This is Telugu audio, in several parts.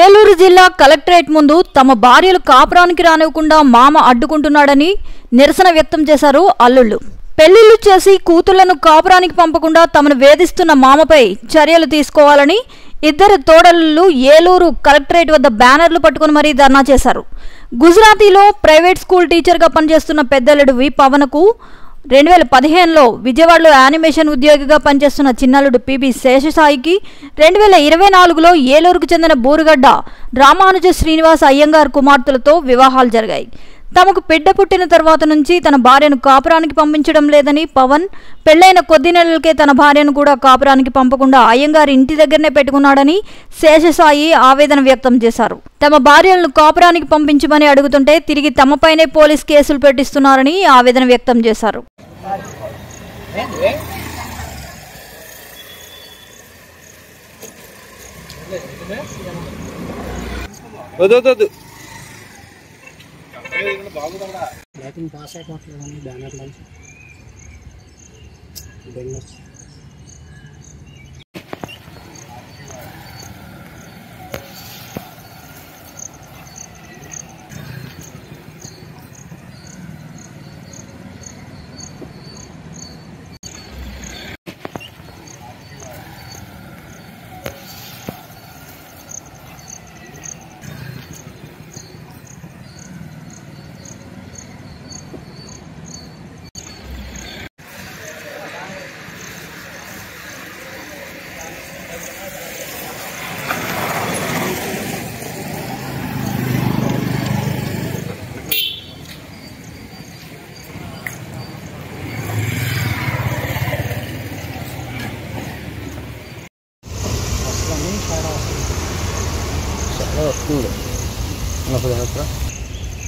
ఏలూరు జిల్లా కలెక్టరేట్ ముందు తమ భార్యలు కాపురానికి రానివ్వకుండా మామ అడ్డుకుంటున్నాడని నిరసన వ్యక్తం చేశారు అల్లుళ్ళు. పెళ్లిళ్లు చేసి కూతుళ్లను కాపురానికి పంపకుండా తమను వేధిస్తున్న మామపై చర్యలు తీసుకోవాలని ఇద్దరు తోడళ్ళు ఏలూరు కలెక్టరేట్ వద్ద బ్యానర్లు పట్టుకుని మరీ ధర్నా చేశారు. గుజరాతీలో ప్రైవేట్ స్కూల్ టీచర్గా పనిచేస్తున్న పెద్దల్లుడు వి పవన్కు 2015లో విజయవాడలో యానిమేషన్ ఉద్యోగిగా పనిచేస్తున్న చిన్నల్లుడు పిబి శేషసాయికి 2024లో ఏలూరుకు చెందిన బూరుగడ్డ రామానుజ శ్రీనివాస్ అయ్యంగార్ కుమార్తెలతో వివాహాలు జరిగాయి. తమకు బిడ్డ పుట్టిన తర్వాత నుంచి తన భార్యను కాపురానికి పంపించడం లేదని పవన్ పెళ్లైన కొద్ది నెలలకే తన భార్యను కూడా కాపురానికి పంపకుండా అయ్యంగారి ఇంటి దగ్గరనే పెట్టుకున్నాడని శేషసాయి ఆవేదన వ్యక్తం చేశారు. తమ భార్యలను కాపురానికి పంపించమని అడుగుతుంటే తిరిగి తమపైనే పోలీస్ కేసులు పెట్టిస్తున్నారని ఆవేదన వ్యక్తం చేశారు. లైటింగ్ పాస్ అయిపోవట్లేదండి బ్యానర్ నుంచి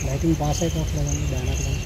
లైటింగ్ పాస్ అయిపోవట్లేదండి బ్యానర్ నుంచి